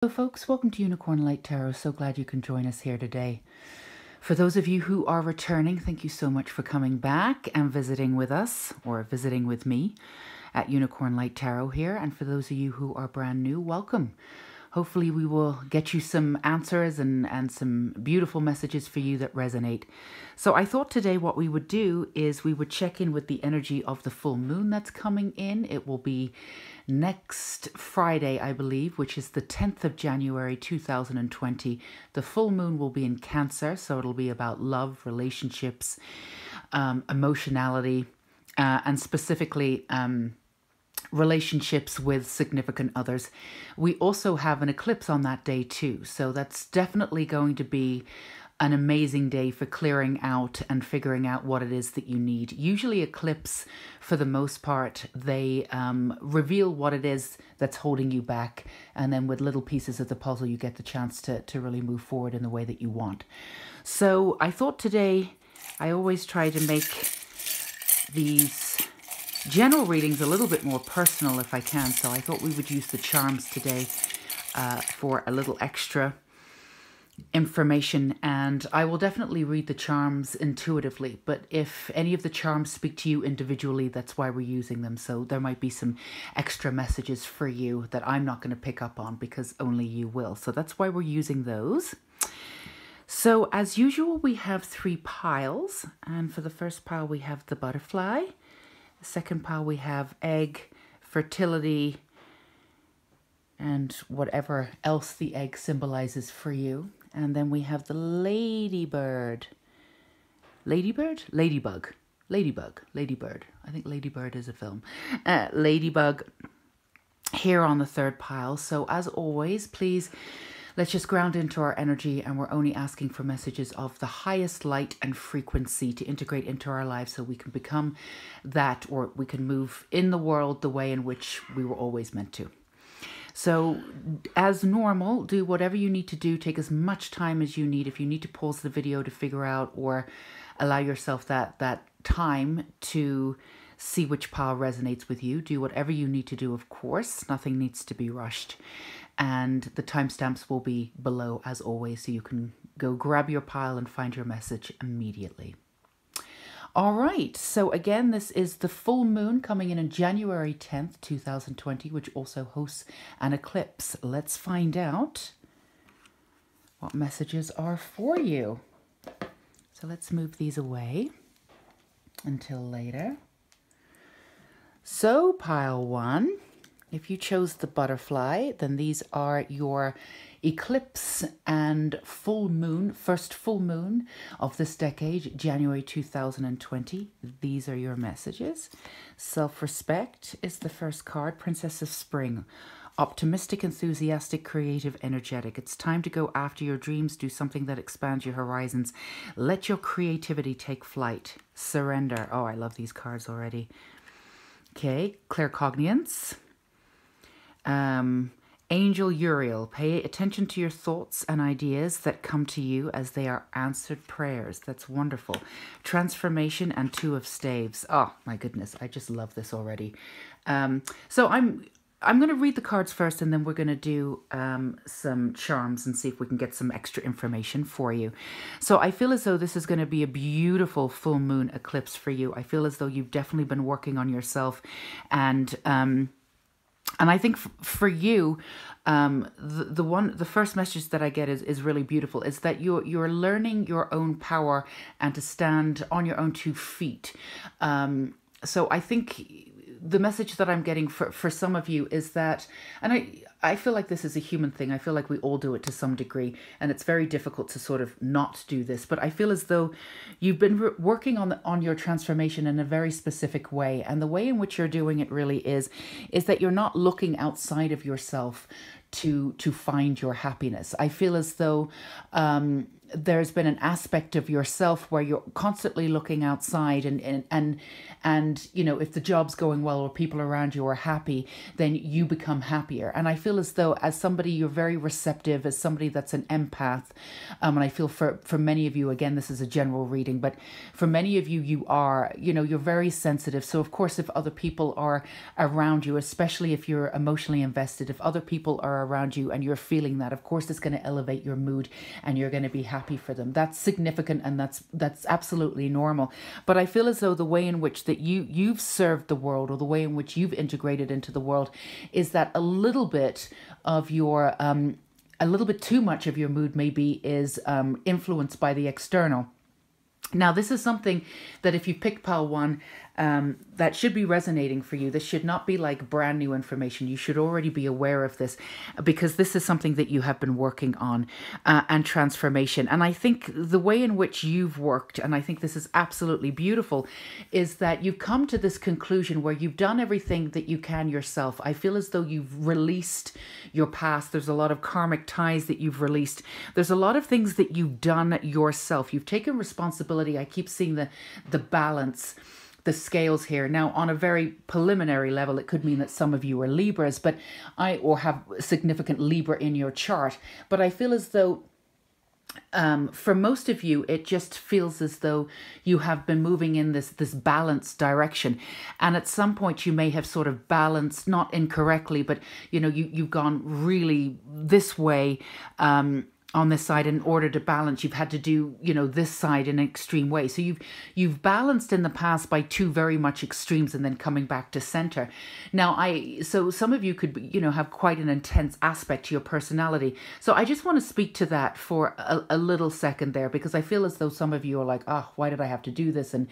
Hello folks, welcome to Unicorn Light Tarot. So glad you can join us here today. For those of you who are returning, thank you so much for coming back and visiting with us, or visiting with me at Unicorn Light Tarot here. And for those of you who are brand new, welcome. Hopefully we will get you some answers and some beautiful messages for you that resonate. So I thought today what we would do is we would check in with the energy of the full moon that's coming in. It will be next Friday, I believe, which is the 10th of January 2020. The full moon will be in Cancer, so it'll be about love, relationships, emotionality, and specifically relationships with significant others. We also have an eclipse on that day too, so that's definitely going to be an amazing day for clearing out and figuring out what it is that you need. Usually eclipse, for the most part, they reveal what it is that's holding you back, and then with little pieces of the puzzle you get the chance to really move forward in the way that you want. So I thought today, I always try to make these general readings a little bit more personal if I can, so I thought we would use the charms today for a little extra information. And I will definitely read the charms intuitively, but if any of the charms speak to you individually, that's why we're using them. So there might be some extra messages for you that I'm not going to pick up on because only you will. So that's why we're using those. So as usual, we have 3 piles, and for the first pile we have the butterfly. The second pile we have egg, fertility, and whatever else the egg symbolizes for you. And then we have the ladybird. Ladybird? Ladybug. Ladybug. Ladybird. I think Ladybird is a film. Ladybug here on the third pile. So as always, please, let's just ground into our energy, and we're only asking for messages of the highest light and frequency to integrate into our lives so we can become that, or we can move in the world the way in which we were always meant to. So as normal, do whatever you need to do. Take as much time as you need. If you need to pause the video to figure out, or allow yourself that time to see which pile resonates with you, do whatever you need to do, of course. Nothing needs to be rushed. And the timestamps will be below as always, so you can go grab your pile and find your message immediately. All right, so again, this is the full moon coming in on January 10th, 2020, which also hosts an eclipse. Let's find out what messages are for you. So let's move these away until later. So pile 1, if you chose the butterfly, then these are your eclipse and full moon, first full moon of this decade, January 2020. These are your messages. Self-respect is the first card, Princess of Spring. Optimistic, enthusiastic, creative, energetic. It's time to go after your dreams, do something that expands your horizons. Let your creativity take flight. Surrender. Oh, I love these cards already. Okay, claircognizance. Angel Uriel, pay attention to your thoughts and ideas that come to you as they are answered prayers. That's wonderful. Transformation and 2 of Staves. Oh my goodness, I just love this already. So I'm going to read the cards first, and then we're going to do some charms and see if we can get some extra information for you. So I feel as though this is going to be a beautiful full moon eclipse for you. I feel as though you've definitely been working on yourself, and I think for you, the first message that I get is really beautiful. Is that you're learning your own power and to stand on your own 2 feet. So I think the message that I'm getting for some of you is that, and I feel like this is a human thing. I feel like we all do it to some degree, and it's very difficult to sort of not do this. But I feel as though you've been working on your transformation in a very specific way, and the way in which you're doing it really is that you're not looking outside of yourself to find your happiness. I feel as though there's been an aspect of yourself where you're constantly looking outside, and you know, if the job's going well or people around you are happy, then you become happier. And I feel feel as though, as somebody, you're very receptive, as somebody that's an empath. And I feel for many of you, again, this is a general reading, but for many of you, you are, you're very sensitive. So of course, if other people are around you, especially if you're emotionally invested, if other people are around you and you're feeling that, of course, it's going to elevate your mood and you're going to be happy for them. That's significant, and that's absolutely normal. But I feel as though the way in which that you've served the world, or the way in which you've integrated into the world, is that a little bit of your a little bit too much of your mood maybe is influenced by the external. Now, this is something that if you pick pile 1, that should be resonating for you. This should not be like brand new information. You should already be aware of this, because this is something that you have been working on, and transformation. And I think the way in which you've worked, and I think this is absolutely beautiful, is that you've come to this conclusion where you've done everything that you can yourself. I feel as though you've released your past. There's a lot of karmic ties that you've released. There's a lot of things that you've done yourself. You've taken responsibility. I keep seeing the balance, the scales here. Now, on a very preliminary level, it could mean that some of you are Libras, or have significant Libra in your chart. But I feel as though for most of you, it just feels as though you have been moving in this balanced direction. And at some point you may have sort of balanced, not incorrectly, but you've gone really this way, on this side. In order to balance, you've had to do, this side in an extreme way. So you've balanced in the past by two very much extremes, and then coming back to center. Now, so some of you could, have quite an intense aspect to your personality. So I just want to speak to that for a little second there, because I feel as though some of you are like, why did I have to do this? And,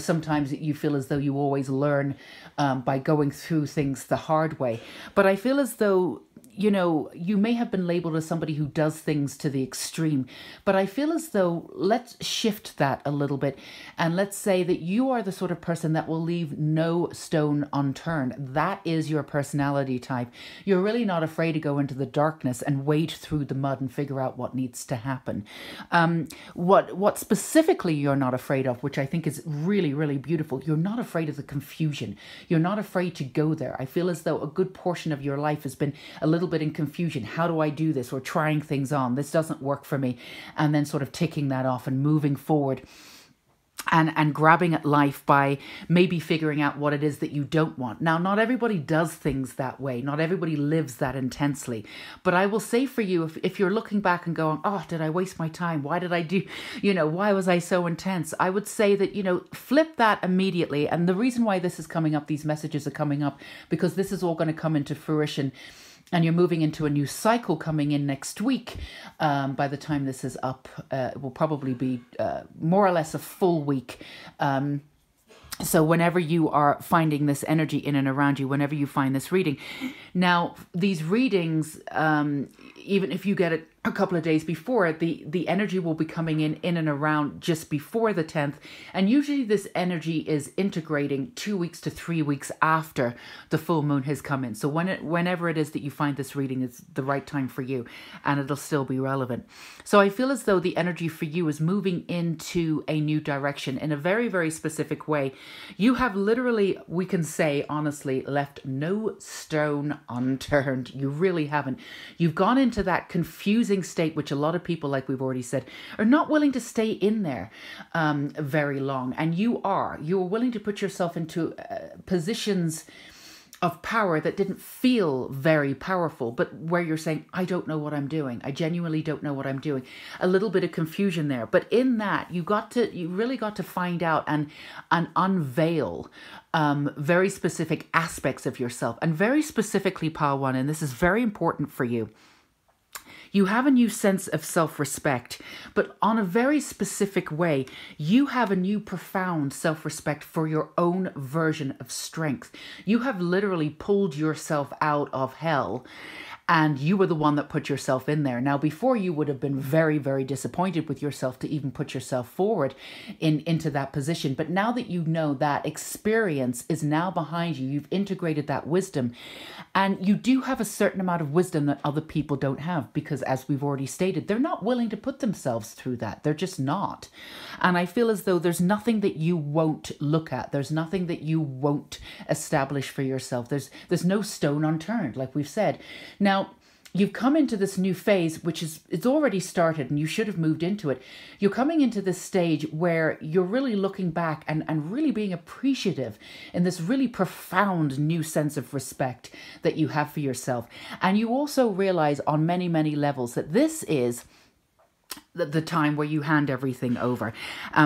sometimes you feel as though you always learn by going through things the hard way. But I feel as though, you may have been labeled as somebody who does things to the extreme, but I feel as though, let's shift that a little bit, and let's say that you are the sort of person that will leave no stone unturned. That is your personality type. You're really not afraid to go into the darkness and wade through the mud and figure out what needs to happen. What specifically you're not afraid of, which I think is really, really beautiful, you're not afraid of the confusion. You're not afraid to go there. I feel as though a good portion of your life has been a little bit in confusion. How do I do this? Or trying things on. This doesn't work for me. And then sort of ticking that off and moving forward. And grabbing at life by maybe figuring out what it is that you don't want. Now, not everybody does things that way. Not everybody lives that intensely. But I will say for you, if you're looking back and going, did I waste my time? Why did I do, why was I so intense? I would say that, flip that immediately. And the reason why this is coming up, these messages are coming up, because this is all going to come into fruition. And you're moving into a new cycle coming in next week. By the time this is up, it will probably be more or less a full week. So whenever you are finding this energy in and around you, whenever you find this reading. Now, these readings, even if you get it a couple of days before, the energy will be coming in and around just before the 10th. And usually this energy is integrating 2 weeks to 3 weeks after the full moon has come in. So whenever it is that you find this reading, is the right time for you, and it'll still be relevant. So I feel as though the energy for you is moving into a new direction in a very, very specific way. You have literally, we can say honestly, left no stone unturned. You really haven't. You've gone into that confusing state, which a lot of people, like we've already said, are not willing to stay in there very long. And you're willing to put yourself into positions of power that didn't feel very powerful, but where you're saying, I don't know what I'm doing. I genuinely don't know what I'm doing. A little bit of confusion there. But in that, you really got to find out and unveil very specific aspects of yourself. And very specifically, Pile 1, and this is very important for you, you have a new sense of self-respect, but on a very specific way, you have a new profound self-respect for your own version of strength. You have literally pulled yourself out of hell, and you were the one that put yourself in there. Now, before, you would have been very, very disappointed with yourself to even put yourself forward into that position. But now that you know that experience is now behind you, you've integrated that wisdom, and you do have a certain amount of wisdom that other people don't have, because as we've already stated, they're not willing to put themselves through that. They're just not. And I feel as though there's nothing that you won't look at. There's nothing that you won't establish for yourself. There's no stone unturned, like we've said. Now, you've come into this new phase, which is, it's already started and you should have moved into it. You're coming into this stage where you're really looking back and really being appreciative in this really profound new sense of respect that you have for yourself. And you also realize on many, many levels that this is the time where you hand everything over.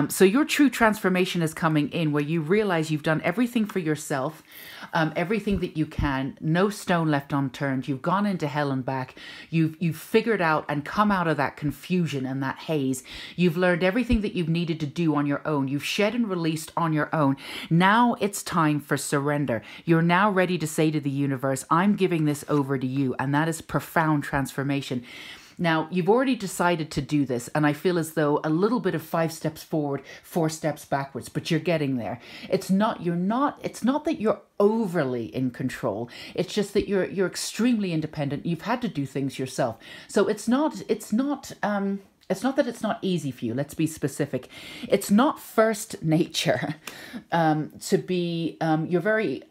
So your true transformation is coming in, where you realize you've done everything for yourself, everything that you can, no stone left unturned. You've gone into hell and back. You've figured out and come out of that confusion and that haze. You've learned everything that you've needed to do on your own. You've shed and released on your own. Now it's time for surrender. You're now ready to say to the universe, I'm giving this over to you. And that is profound transformation. Now, you've already decided to do this, and I feel as though a little bit of 5 steps forward, 4 steps backwards, but you're getting there. It's not that you're overly in control. It's just that you're extremely independent. You've had to do things yourself. So it's not that it's not easy for you. Let's be specific. It's not first nature to be. You're very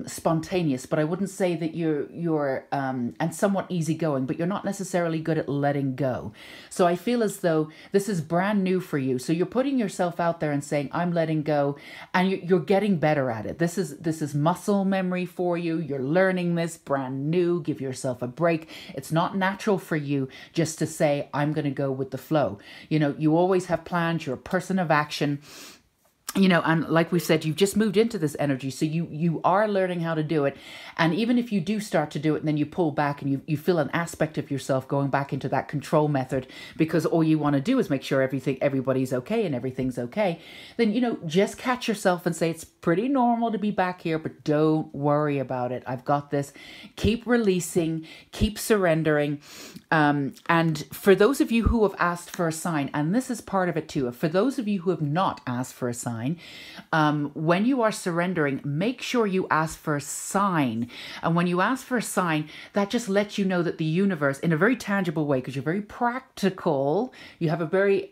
spontaneous, but I wouldn't say that you're and somewhat easygoing. But you're not necessarily good at letting go. So I feel as though this is brand new for you. So you're putting yourself out there and saying, "I'm letting go," and you're getting better at it. This is muscle memory for you. You're learning this brand new. Give yourself a break. It's not natural for you just to say, "I'm going to go with the flow." You know, you always have plans. You're a person of action. You know, and like we said, you've just moved into this energy, so you are learning how to do it. And even if you do start to do it and then you pull back and you feel an aspect of yourself going back into that control method because all you want to do is make sure everybody's okay and everything's okay, then, you know, just catch yourself and say, it's pretty normal to be back here, but don't worry about it. I've got this. Keep releasing, keep surrendering. And for those of you who have asked for a sign, and this is part of it too, for those of you who have not asked for a sign, when you are surrendering, make sure you ask for a sign. And when you ask for a sign, that just lets you know that the universe, in a very tangible way, because you're very practical, you have a very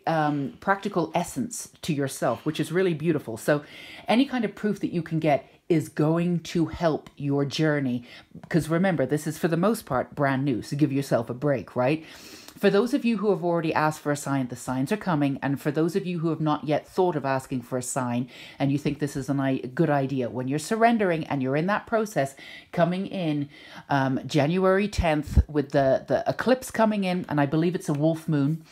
practical essence to yourself, which is really beautiful. So any kind of proof that you can get is going to help your journey. Because remember, this is for the most part brand new. So give yourself a break, right? For those of you who have already asked for a sign, the signs are coming. And for those of you who have not yet thought of asking for a sign, and you think this is a good idea, when you're surrendering and you're in that process, coming in January 10th with the eclipse coming in, and I believe it's a wolf moon,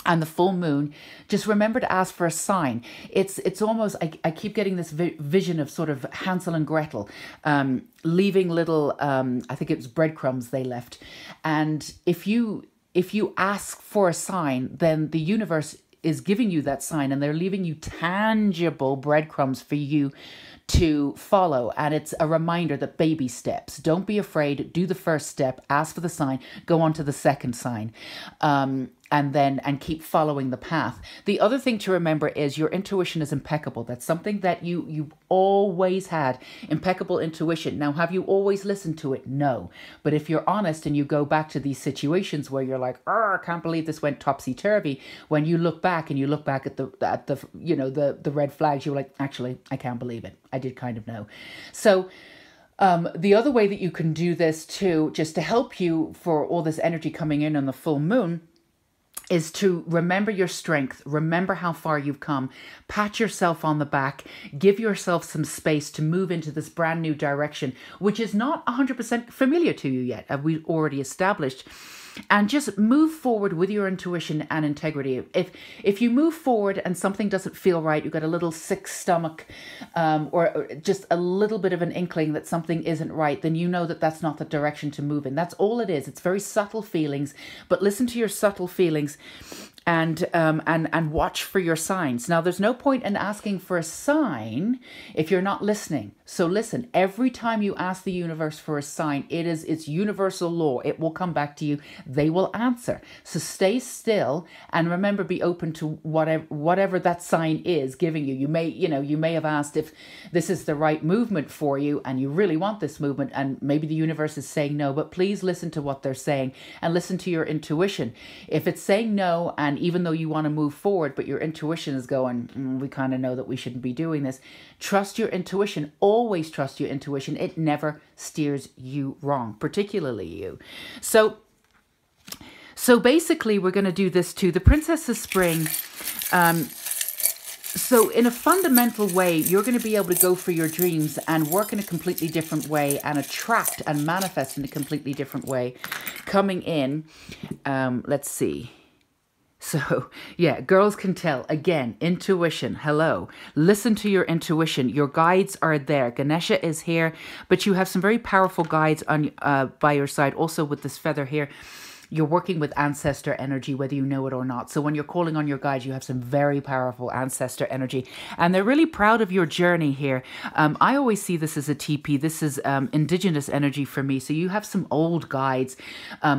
and the full moon, just remember to ask for a sign. It's almost, I keep getting this vision of sort of Hansel and Gretel leaving little, I think it was breadcrumbs they left. And if you ask for a sign, then the universe is giving you that sign, and they're leaving you tangible breadcrumbs for you to follow. And it's a reminder that baby steps. Don't be afraid. Do the first step. Ask for the sign. Go on to the second sign. And keep following the path. The other thing to remember is your intuition is impeccable. That's something that you always had, impeccable intuition. Now, have you always listened to it? No. But if you're honest and you go back to these situations where you're like, I can't believe this went topsy-turvy, when you look back and you look back at the red flags, you're like, actually, I can't believe it. I did kind of know. So the other way that you can do this too, just to help you for all this energy coming in on the full moon, is to remember your strength, remember how far you've come, pat yourself on the back, give yourself some space to move into this brand new direction, which is not 100% familiar to you yet, as we've already established. And just move forward with your intuition and integrity. If you move forward and something doesn't feel right, you've got a little sick stomach or just a little bit of an inkling that something isn't right, then you know that that's not the direction to move in. That's all it is. It's very subtle feelings, but listen to your subtle feelings and watch for your signs. Now, there's no point in asking for a sign if you're not listening. So listen, every time you ask the universe for a sign, it's universal law. It will come back to you. They will answer. So stay still and remember, be open to whatever that sign is giving you. You may have asked if this is the right movement for you and you really want this movement, and maybe the universe is saying no, but please listen to what they're saying and listen to your intuition. If it's saying no, and even though you want to move forward, but your intuition is going, we kind of know that we shouldn't be doing this, trust your intuition. Always trust your intuition. It never steers you wrong, particularly you. So So basically, we're going to do this too. The Princess of Spring. So in a fundamental way, you're going to be able to go for your dreams and work in a completely different way and attract and manifest in a completely different way. Coming in, let's see. So, yeah, girls can tell. Again, intuition. Hello. Listen to your intuition. Your guides are there. Ganesha is here, but you have some very powerful guides on by your side. Also with this feather here, you're working with ancestor energy, whether you know it or not. So when you're calling on your guides, you have some very powerful ancestor energy. And they're really proud of your journey here. I always see this as a TP. This is indigenous energy for me. So you have some old guides,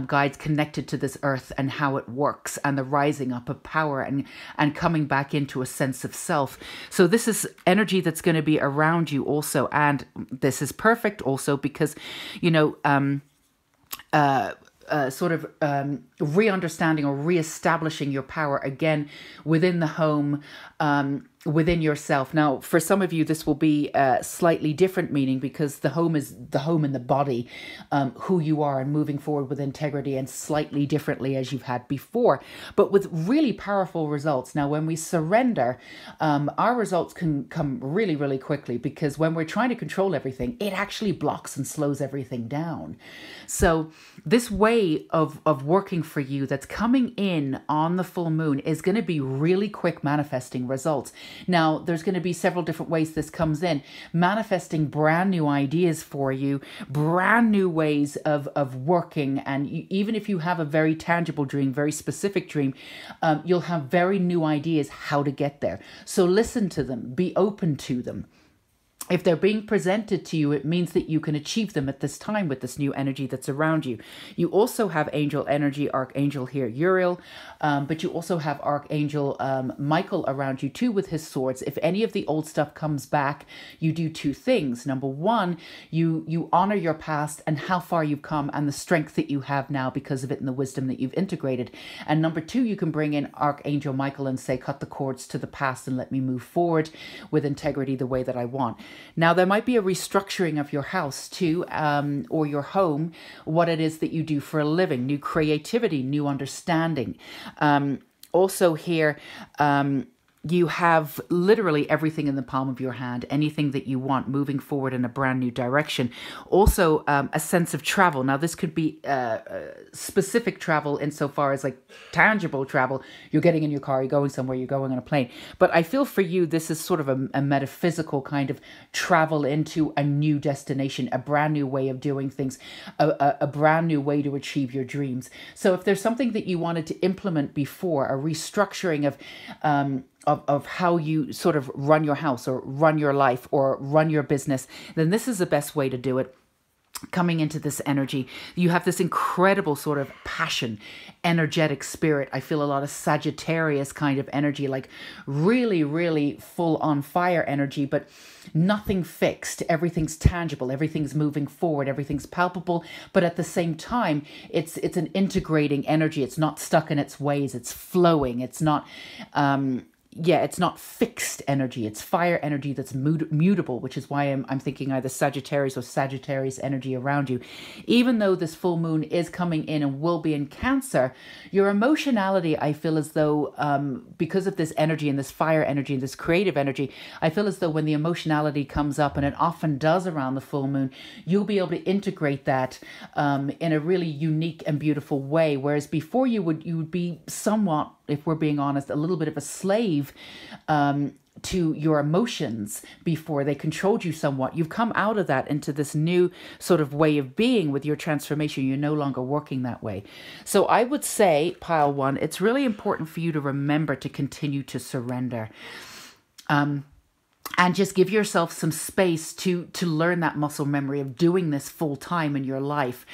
guides connected to this earth and how it works and the rising up of power and coming back into a sense of self. So this is energy that's going to be around you also. And this is perfect also because, you know, sort of re-understanding or re-establishing your power again within the home, within yourself. Now, for some of you, this will be a slightly different meaning because the home is the home in the body, who you are and moving forward with integrity and slightly differently as you've had before, but with really powerful results. Now, when we surrender, our results can come really, really quickly because when we're trying to control everything, it actually blocks and slows everything down. So this way of working for you that's coming in on the full moon is going to be really quick manifesting results. Now, there's going to be several different ways this comes in. Manifesting brand new ideas for you, brand new ways of working. And even if you have a very tangible dream, very specific dream, you'll have very new ideas how to get there. So listen to them, be open to them. If they're being presented to you, it means that you can achieve them at this time with this new energy that's around you. You also have angel energy, Archangel here, Uriel, but you also have Archangel Michael around you too with his swords. If any of the old stuff comes back, you do two things. Number one, you honor your past and how far you've come and the strength that you have now because of it and the wisdom that you've integrated. And number two, you can bring in Archangel Michael and say, cut the cords to the past and let me move forward with integrity the way that I want. Now, there might be a restructuring of your house too, or your home, what it is that you do for a living, new creativity, new understanding. Also here, you have literally everything in the palm of your hand, anything that you want, moving forward in a brand new direction. Also, a sense of travel. Now, this could be specific travel insofar as like tangible travel. You're getting in your car, you're going somewhere, you're going on a plane. But I feel for you, this is sort of a metaphysical kind of travel into a new destination, a brand new way of doing things, a brand new way to achieve your dreams. So if there's something that you wanted to implement before, a restructuring of how you sort of run your house or run your life or run your business, then this is the best way to do it. Coming into this energy, you have this incredible sort of passion, energetic spirit. I feel a lot of Sagittarius kind of energy, like really, really full on fire energy, but nothing fixed. Everything's tangible. Everything's moving forward. Everything's palpable. But at the same time, it's an integrating energy. It's not stuck in its ways. It's flowing. It's not... it's not fixed energy. It's fire energy that's mutable, which is why I'm thinking either Sagittarius or Sagittarius energy around you. Even though this full moon is coming in and will be in Cancer, your emotionality, I feel as though, because of this energy and this fire energy and this creative energy, I feel as though when the emotionality comes up, and it often does around the full moon, you'll be able to integrate that in a really unique and beautiful way. Whereas before you would be somewhat, if we're being honest, a little bit of a slave to your emotions before. They controlled you somewhat. You've come out of that into this new sort of way of being with your transformation. You're no longer working that way. So I would say, pile one, it's really important for you to remember to continue to surrender. And just give yourself some space to learn that muscle memory of doing this full time in your life.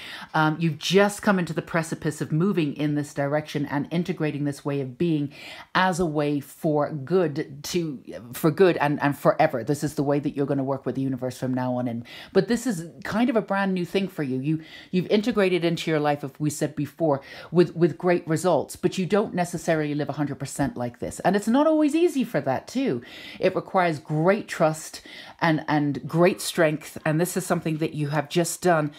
You've just come into the precipice of moving in this direction and integrating this way of being as a way for good and forever. This is the way that you're going to work with the universe from now on in. But this is kind of a brand new thing for you. You've integrated into your life, as we said before, with great results, but you don't necessarily live 100% like this. And it's not always easy for that too. It requires great trust and great strength. And this is something that you have just done.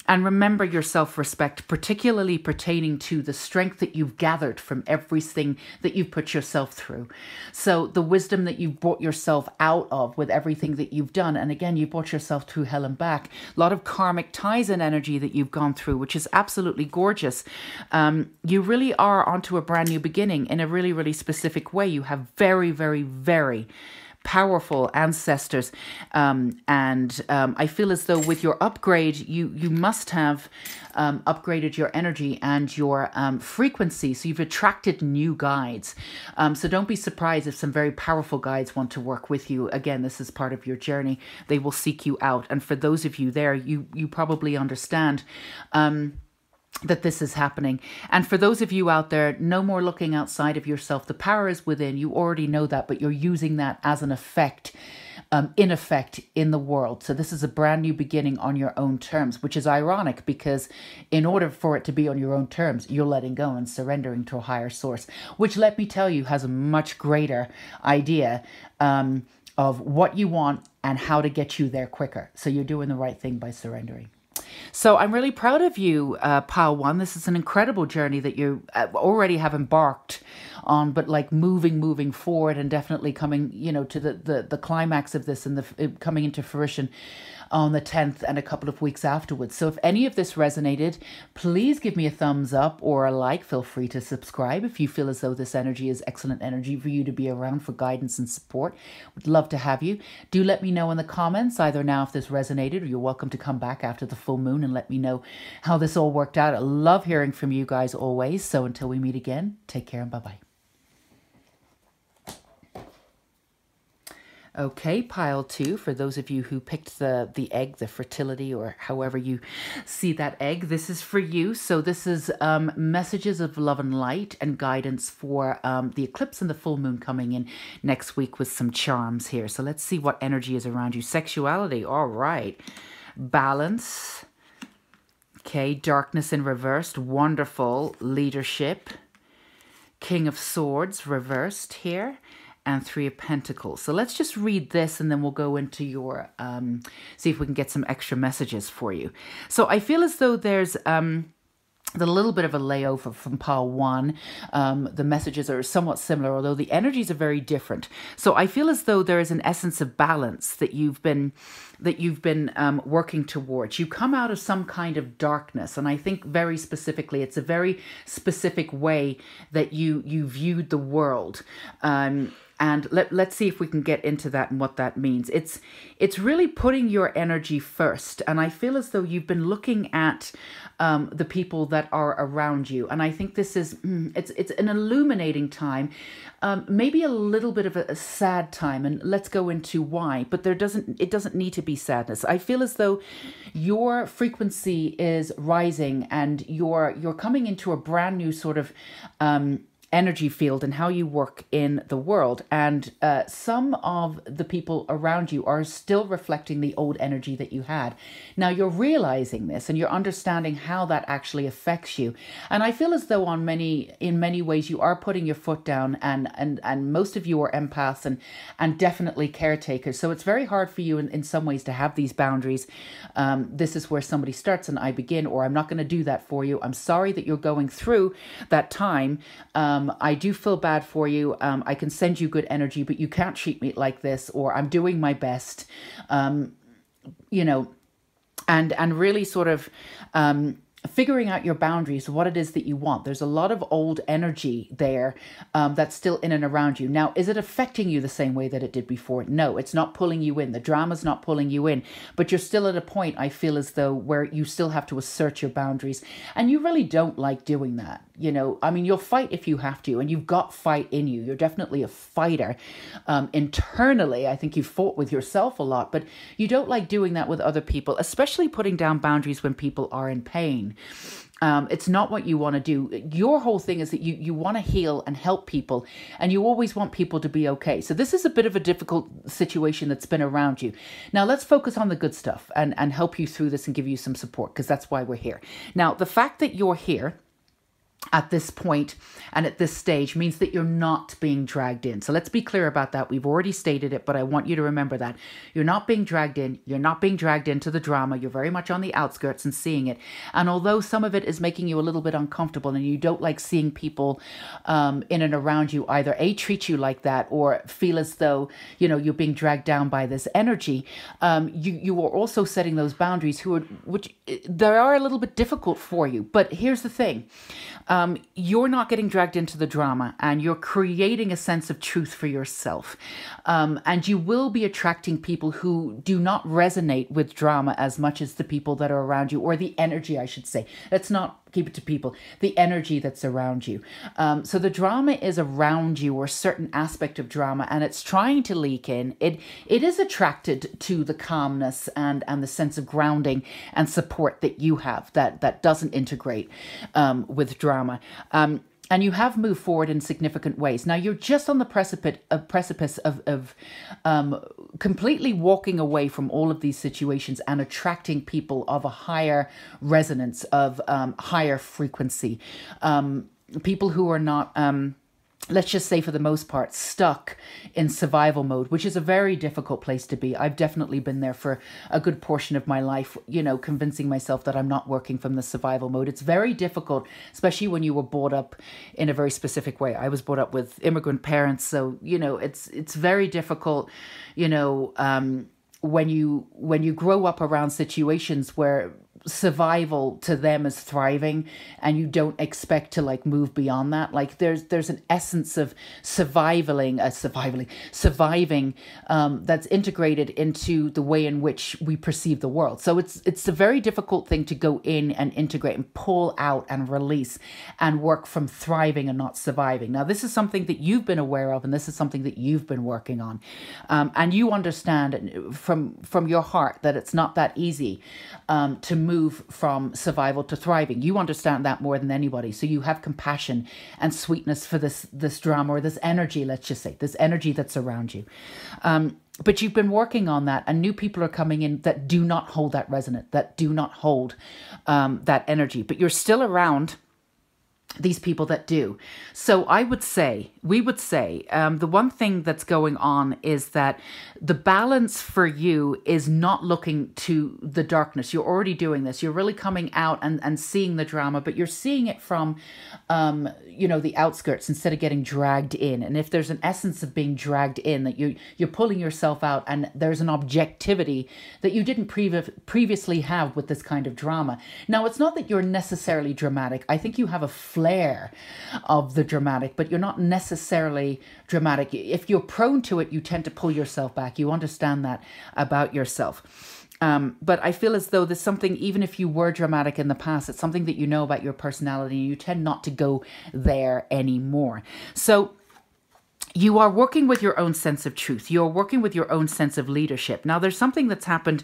And remember your self-respect, particularly pertaining to the strength that you've gathered from everything that you've put yourself through. So the wisdom that you've brought yourself out of with everything that you've done. And again, you brought yourself through hell and back. A lot of karmic ties and energy that you've gone through, which is absolutely gorgeous. You really are onto a brand new beginning in a really, really specific way. You have very, very, very powerful ancestors, and I feel as though with your upgrade, you must have upgraded your energy and your frequency, so you've attracted new guides. So don't be surprised if some very powerful guides want to work with you. Again, this is part of your journey. They will seek you out, and for those of you there, you probably understand that this is happening. And for those of you out there, no more looking outside of yourself. The power is within. You already know that, but you're using that as an effect, in effect, in the world. So this is a brand new beginning on your own terms, which is ironic because in order for it to be on your own terms, you're letting go and surrendering to a higher source, which, let me tell you, has a much greater idea of what you want and how to get you there quicker. So you're doing the right thing by surrendering. So I'm really proud of you, Pile 1. This is an incredible journey that you already have embarked on, but like moving forward and definitely coming, you know, to the climax of this and coming into fruition on the 10th and a couple of weeks afterwards. So if any of this resonated, please give me a thumbs up or a like. Feel free to subscribe if you feel as though this energy is excellent energy for you to be around for guidance and support. Would love to have you. Do let me know in the comments either now if this resonated, or you're welcome to come back after the full moon and let me know how this all worked out. I love hearing from you guys always. So until we meet again, take care and bye-bye. Okay, pile 2, for those of you who picked the egg, the fertility, or however you see that egg, this is for you. So this is messages of love and light and guidance for the eclipse and the full moon coming in next week with some charms here. So let's see what energy is around you. Sexuality, all right. Balance. Okay, darkness in reversed, wonderful. Leadership. King of Swords reversed here. And 3 of Pentacles. So let's just read this and then we'll go into your, see if we can get some extra messages for you. So I feel as though there's the little bit of a layover from pile 1. The messages are somewhat similar, although the energies are very different. So I feel as though there is an essence of balance that you've been working towards. You come out of some kind of darkness, and I think very specifically, it's a very specific way that you viewed the world. And let's see if we can get into that and what that means. It's really putting your energy first. And I feel as though you've been looking at the people that are around you. And I think this is, it's an illuminating time, maybe a little bit of a sad time. And let's go into why. But it doesn't need to be sadness. I feel as though your frequency is rising and you're coming into a brand new sort of energy field and how you work in the world. And some of the people around you are still reflecting the old energy that you had. Now you're realizing this and you're understanding how that actually affects you. And I feel as though in many ways you are putting your foot down, and most of you are empaths and definitely caretakers. So it's very hard for you in some ways to have these boundaries. This is where somebody starts and I begin, or I'm not going to do that for you. I'm sorry that you're going through that time. I do feel bad for you. I can send you good energy, but you can't treat me like this, or I'm doing my best, you know, and really sort of figuring out your boundaries, what it is that you want. There's a lot of old energy there that's still in and around you. Now, is it affecting you the same way that it did before? No, it's not pulling you in. The drama's not pulling you in, but you're still at a point, I feel as though, where you still have to assert your boundaries. And you really don't like doing that. You know, I mean, you'll fight if you have to, and you've got fight in you. You're definitely a fighter. Internally, I think you've fought with yourself a lot, but you don't like doing that with other people, especially putting down boundaries when people are in pain. It's not what you want to do. Your whole thing is that you want to heal and help people, and you always want people to be okay. So this is a bit of a difficult situation that's been around you. Now let's focus on the good stuff and help you through this and give you some support, because that's why we're here. Now, the fact that you're here at this point and at this stage means that you're not being dragged in. So let's be clear about that. We've already stated it, but I want you to remember that. You're not being dragged in. You're not being dragged into the drama. You're very much on the outskirts and seeing it. And although some of it is making you a little bit uncomfortable and you don't like seeing people in and around you either A, treat you like that or feel as though, you know, you're being dragged down by this energy, you are also setting those boundaries which they are a little bit difficult for you. But here's the thing. You're not getting dragged into the drama and you're creating a sense of truth for yourself. And you will be attracting people who do not resonate with drama as much as the people that are around you, or the energy, I should say. Let's not keep it to people, the energy that's around you. So the drama is around you, or a certain aspect of drama, and it's trying to leak in. It is attracted to the calmness and the sense of grounding and support that you have that doesn't integrate with drama. And you have moved forward in significant ways. Now you're just on the precipice of completely walking away from all of these situations and attracting people of a higher resonance, of higher frequency. People who are not, let's just say for the most part, stuck in survival mode, which is a very difficult place to be. I've definitely been there for a good portion of my life, you know, convincing myself that I'm not working from the survival mode. It's very difficult, especially when you were brought up in a very specific way. I was brought up with immigrant parents, so, you know, it's very difficult, you know, when you grow up around situations where survival to them is thriving and you don't expect to like move beyond that. Like there's an essence of surviving that's integrated into the way in which we perceive the world. So it's a very difficult thing to go in and integrate and pull out and release and work from thriving and not surviving. Now this is something that you've been aware of, and this is something that you've been working on, and you understand from your heart that it's not that easy to move from survival to thriving. You understand that more than anybody. So you have compassion and sweetness for this drama, or this energy, let's just say, this energy that's around you. But you've been working on that, and new people are coming in that do not hold that resonance, that do not hold that energy. But you're still around these people that do. So we would say, the one thing that's going on is that the balance for you is not looking to the darkness. You're already doing this. You're really coming out and seeing the drama, but you're seeing it from, you know, the outskirts instead of getting dragged in. And if there's an essence of being dragged in, that you're pulling yourself out, and there's an objectivity that you didn't previously have with this kind of drama. Now, it's not that you're necessarily dramatic. I think you have a flair of the dramatic, but you're not necessarily dramatic. If you're prone to it, you tend to pull yourself back. You understand that about yourself. But I feel as though there's something, even if you were dramatic in the past, it's something that you know about your personality, and you tend not to go there anymore. So you are working with your own sense of truth. You're working with your own sense of leadership. Now, there's something that's happened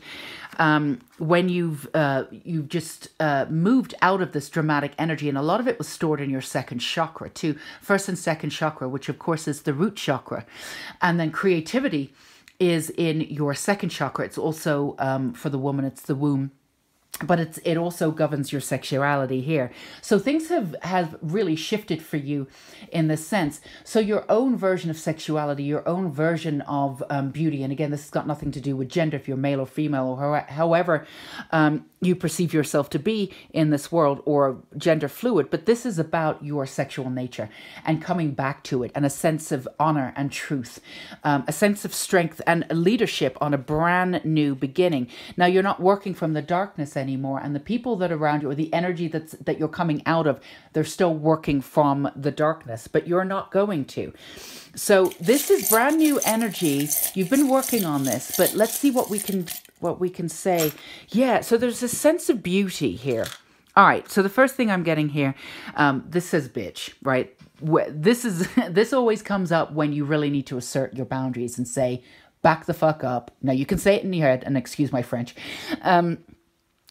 when you've just moved out of this dramatic energy, and a lot of it was stored in your second chakra too, first and second chakra, which of course is the root chakra, and then creativity is in your second chakra. It's also for the woman, it's the womb. But it also governs your sexuality here. So things have really shifted for you in this sense. So your own version of sexuality, your own version of beauty, and again, this has got nothing to do with gender, if you're male or female, or however you perceive yourself to be in this world, or gender fluid, but this is about your sexual nature and coming back to it, and a sense of honor and truth, a sense of strength and leadership on a brand new beginning. Now, you're not working from the darkness anymore, and the people that are around you, or the energy that you're coming out of, they're still working from the darkness, but you're not going to. So this is brand new energy. You've been working on this, but let's see what we can say. Yeah, so there's a sense of beauty here. All right, so the first thing I'm getting here, this says bitch, right? This always comes up when you really need to assert your boundaries and say, back the fuck up. Now, you can say it in your head, and excuse my French,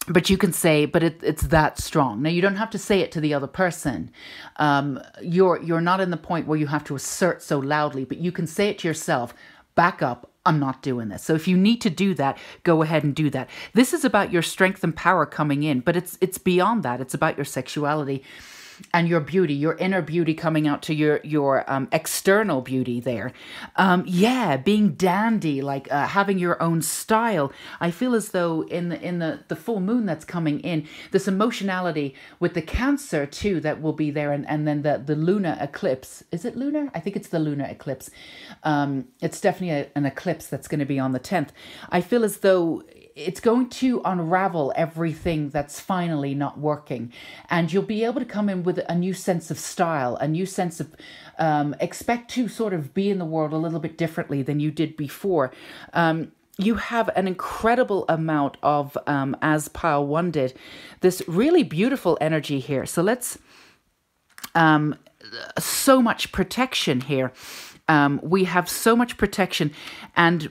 but you can say, but it's that strong. Now, you don't have to say it to the other person. You're not in the point where you have to assert so loudly, but you can say it to yourself, back up, I'm not doing this. So if you need to do that, go ahead and do that. This is about your strength and power coming in, but it's beyond that. It's about your sexuality. and your beauty, your inner beauty coming out to your external beauty there. Yeah, being dandy, like having your own style. I feel as though in the full moon that's coming in, this emotionality with the Cancer too that will be there, and then the lunar eclipse. Is it lunar? I think it's the lunar eclipse. It's definitely an eclipse that's going to be on the 10th. I feel as though it's going to unravel everything that's finally not working. And you'll be able to come in with a new sense of style, a new sense of expect to sort of be in the world a little bit differently than you did before. You have an incredible amount of, as Pile 1 did, this really beautiful energy here. So let's, so much protection here. We have so much protection, and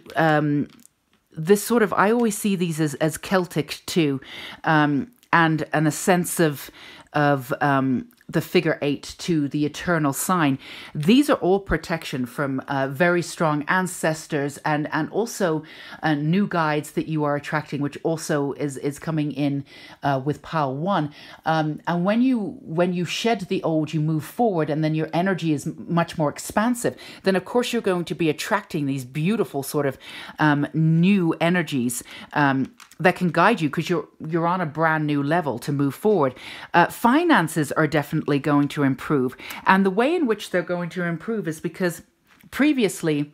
this sort of, I always see these as Celtic too, and a sense of the figure 8 to the eternal sign. These are all protection from very strong ancestors, and also new guides that you are attracting, which also is coming in with Pile 1. And when you shed the old, you move forward, and then your energy is much more expansive. Then of course you're going to be attracting these beautiful sort of new energies that can guide you, because you're on a brand new level to move forward. Finances are definitely going to improve, and the way in which they're going to improve is because previously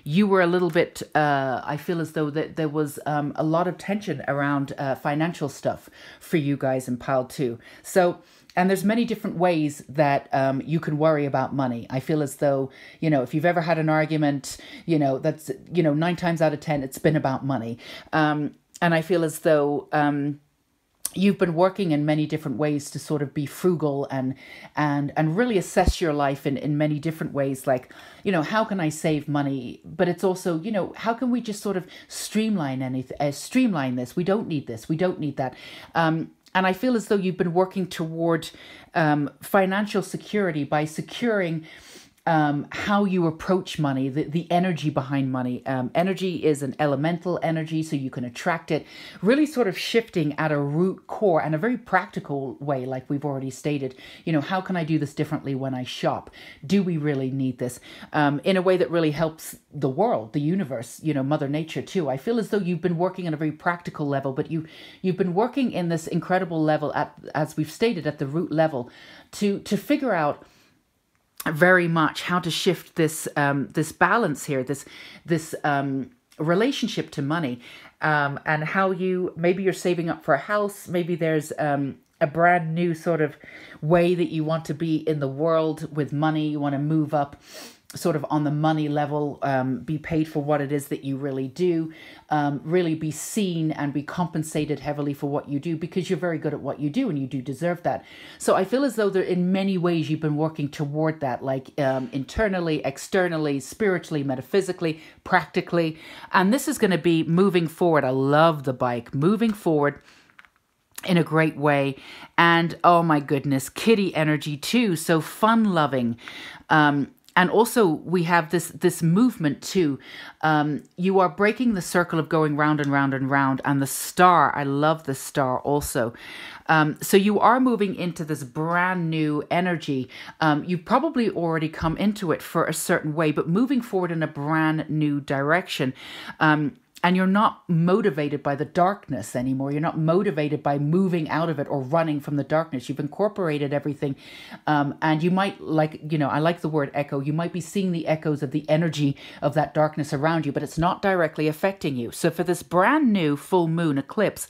you were a little bit, I feel as though that there was a lot of tension around financial stuff for you guys in Pile 2. So, and there's many different ways that you can worry about money. I feel as though, if you've ever had an argument, that's, 9 times out of 10, it's been about money. And I feel as though you've been working in many different ways to sort of be frugal and really assess your life in many different ways. Like, how can I save money? But it's also, how can we just sort of streamline this? We don't need this. We don't need that. And I feel as though you've been working toward financial security by securing how you approach money, the energy behind money. Energy is an elemental energy, so you can attract it, really sort of shifting at a root core and a very practical way, like we've already stated. How can I do this differently when I shop? Do we really need this? In a way that really helps the world, the universe, Mother Nature too. I feel as though you've been working on a very practical level, but you've been working in this incredible level as we've stated, at the root level, to figure out very much how to shift this this balance here, this relationship to money, and how maybe you're saving up for a house, maybe there's a brand new sort of way that you want to be in the world with money. You want to move up sort of on the money level, be paid for what it is that you really do, really be seen and be compensated heavily for what you do, because you're very good at what you do and you do deserve that. So I feel as though there, in many ways, you've been working toward that, like internally, externally, spiritually, metaphysically, practically. And this is going to be moving forward. I love the bike, moving forward in a great way. And oh my goodness, kitty energy too. So fun loving. And also we have this movement too. You are breaking the circle of going round and round and round. And the star, I love the star also. So you are moving into this brand new energy. You've probably already come into it for a certain way, but moving forward in a brand new direction. And you're not motivated by the darkness anymore. You're not motivated by moving out of it or running from the darkness. You've incorporated everything. And you might, I like the word echo. You might be seeing the echoes of the energy of that darkness around you, but it's not directly affecting you. So for this brand new full moon eclipse,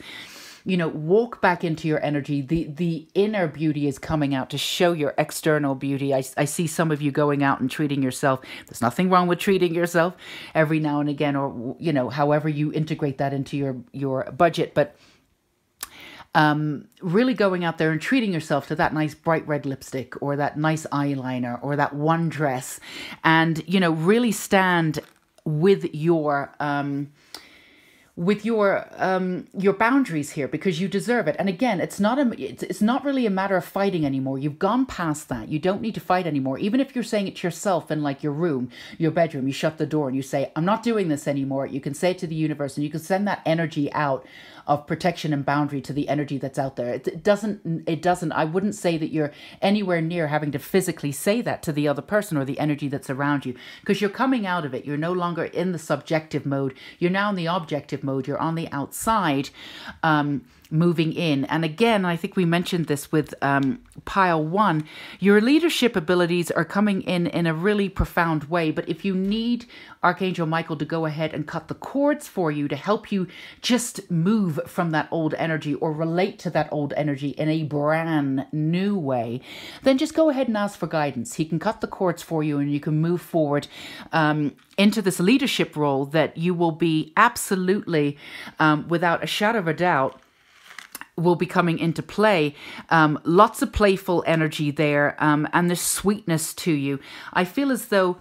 walk back into your energy. The inner beauty is coming out to show your external beauty. I see some of you going out and treating yourself. There's nothing wrong with treating yourself every now and again, or, however you integrate that into your budget. But really going out there and treating yourself to that nice bright red lipstick, or that nice eyeliner, or that one dress, and, really stand with your with your boundaries here, because you deserve it. And again, it's not really a matter of fighting anymore. You've gone past that. You don't need to fight anymore. Even if you're saying it to yourself in like your room, your bedroom, you shut the door and you say, I'm not doing this anymore. You can say it to the universe, and you can send that energy out of protection and boundary to the energy that's out there. It doesn't, I wouldn't say that you're anywhere near having to physically say that to the other person or the energy that's around you, because you're coming out of it. You're no longer in the subjective mode. You're now in the objective mode. You're on the outside, moving in. And again, I think we mentioned this with pile 1, your leadership abilities are coming in a really profound way. But if you need Archangel Michael to go ahead and cut the cords for you to help you just move from that old energy or relate to that old energy in a brand new way, then just go ahead and ask for guidance. He can cut the cords for you, and you can move forward into this leadership role that you will be absolutely, without a shadow of a doubt, will be coming into play. Lots of playful energy there, and there's sweetness to you. I feel as though,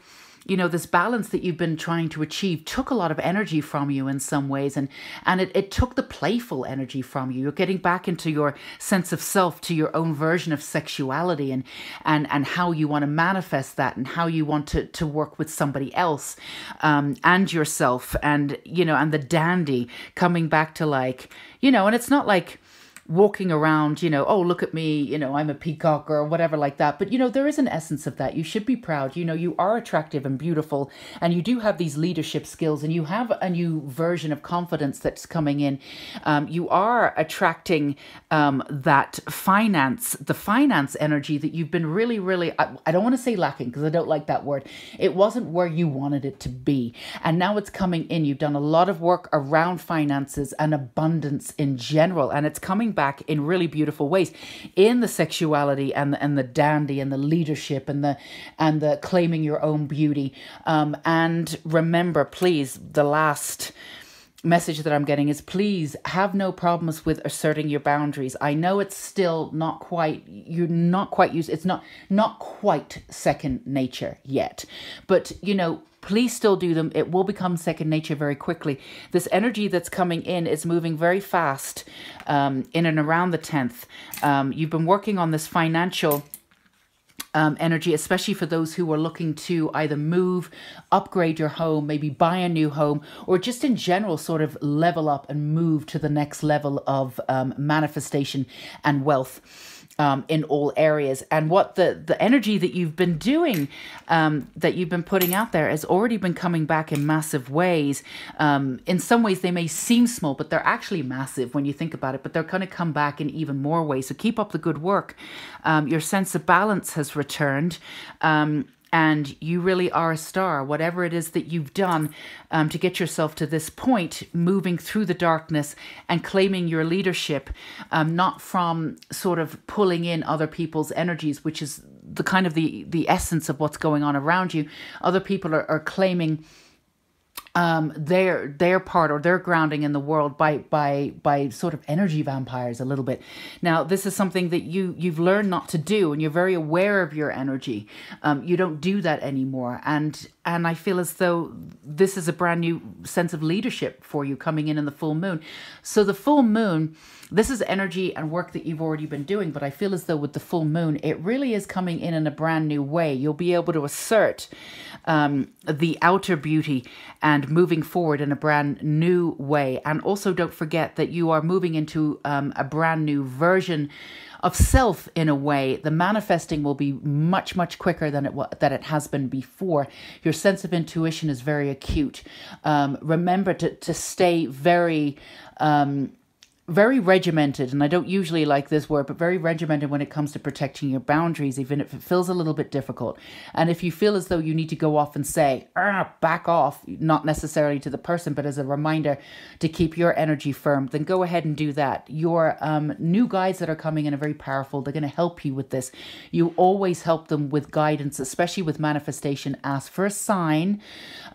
you know, this balance that you've been trying to achieve took a lot of energy from you in some ways, and it took the playful energy from you. You're getting back into your sense of self, to your own version of sexuality, and how you want to manifest that, and how you want to work with somebody else, and yourself, and, you know, and the dandy coming back to, like, you know, and it's not like walking around, you know, oh, look at me, you know, I'm a peacock or whatever like that. But, you know, there is an essence of that. You should be proud. You know, you are attractive and beautiful, and you do have these leadership skills, and you have a new version of confidence that's coming in. You are attracting the finance energy that you've been really, I don't want to say lacking, because I don't like that word. It wasn't where you wanted it to be. And now it's coming in. You've done a lot of work around finances and abundance in general, and it's coming back in really beautiful ways, in the sexuality and the dandy and the leadership and the claiming your own beauty. And remember, please, the last message that I'm getting is, please have no problems with asserting your boundaries. I know it's still not quite, you're not quite used, it's not quite second nature yet, but, you know, please still do them. It will become second nature very quickly. This energy that's coming in is moving very fast, in and around the 10th. You've been working on this financial energy, especially for those who are looking to either move, upgrade your home, maybe buy a new home, or just in general sort of level up and move to the next level of manifestation and wealth. In all areas. And what the energy that you've been doing, that you've been putting out there, has already been coming back in massive ways. In some ways they may seem small, but they're actually massive when you think about it, but they're going to come back in even more ways. So keep up the good work. Your sense of balance has returned. And you really are a star. Whatever it is that you've done to get yourself to this point, moving through the darkness and claiming your leadership, not from sort of pulling in other people's energies, which is the kind of the essence of what's going on around you. Other people are claiming their part or their grounding in the world by sort of energy vampires a little bit. Now, this is something that you've learned not to do, and you're very aware of your energy. You don't do that anymore, and I feel as though this is a brand new sense of leadership for you coming in the full moon. So the full moon, this is energy and work that you've already been doing, but I feel as though with the full moon, it really is coming in a brand new way. You'll be able to assert the outer beauty and moving forward in a brand new way. And also don't forget that you are moving into a brand new version of self in a way. The manifesting will be much, much quicker than it has been before. Your sense of intuition is very acute. Remember to stay very regimented, and I don't usually like this word, but very regimented when it comes to protecting your boundaries, even if it feels a little bit difficult. And if you feel as though you need to go off and say, back off, not necessarily to the person, but as a reminder to keep your energy firm, then go ahead and do that. Your new guides that are coming in are very powerful. They're going to help you with this. You always help them with guidance, especially with manifestation. Ask for a sign.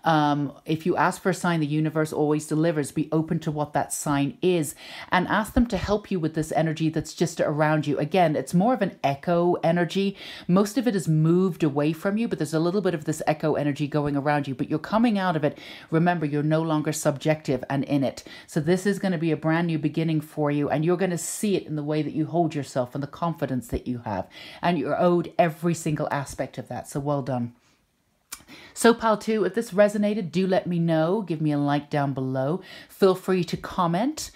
If you ask for a sign, the universe always delivers. Be open to what that sign is. And and ask them to help you with this energy that's just around you. Again, it's more of an echo energy. Most of it is moved away from you, but there's a little bit of this echo energy going around you, but you're coming out of it. Remember, you're no longer subjective and in it. So this is going to be a brand new beginning for you, and you're going to see it in the way that you hold yourself and the confidence that you have. And you're owed every single aspect of that. So well done. So Pile 2, if this resonated, do let me know. Give me a like down below. Feel free to comment.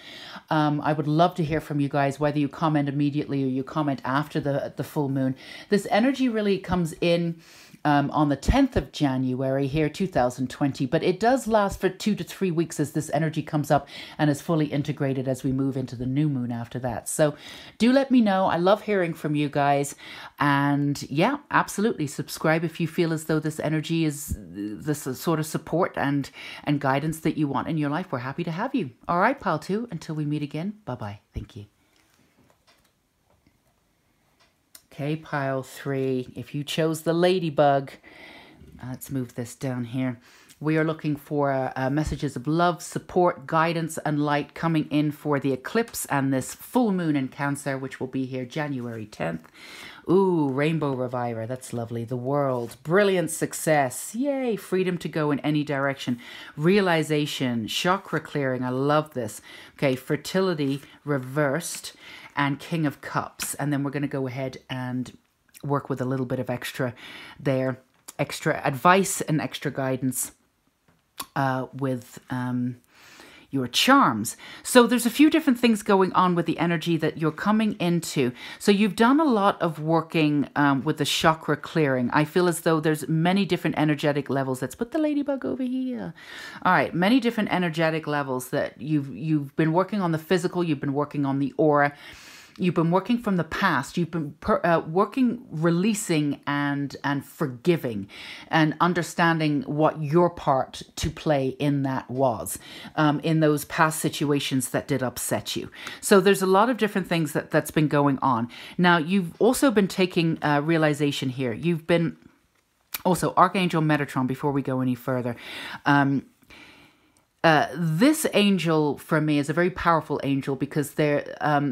I would love to hear from you guys, whether you comment immediately or you comment after the full moon. This energy really comes in on the 10th of January here, 2020, but it does last for 2 to 3 weeks as this energy comes up and is fully integrated as we move into the new moon after that. So do let me know. I love hearing from you guys. And yeah, absolutely subscribe if you feel as though this energy is the sort of support and guidance that you want in your life. We're happy to have you. All right, Pile 2, until we meet again. Bye-bye. Thank you. Okay, Pile 3, if you chose the ladybug, let's move this down here. We are looking for messages of love, support, guidance, and light coming in for the eclipse and this full moon in Cancer, which will be here January 10th. Ooh, Rainbow Reviver, that's lovely. The World, brilliant success. Yay, freedom to go in any direction. Realization, chakra clearing, I love this. Okay, fertility reversed, and King of Cups. And then we're going to go ahead and work with a little bit of extra there. Extra advice and extra guidance with your charms. So there's a few different things going on with the energy that you're coming into. So you've done a lot of working with the chakra clearing. I feel as though there's many different energetic levels. Let's put the ladybug over here. All right, many different energetic levels that you've been working on the physical, you've been working on the aura. You've been working from the past. You've been working, releasing and forgiving and understanding what your part to play in that was, in those past situations that did upset you. So there's a lot of different things that's been going on. Now, you've also been taking realization here. You've been also Archangel Metatron, before we go any further. This angel for me is a very powerful angel because they're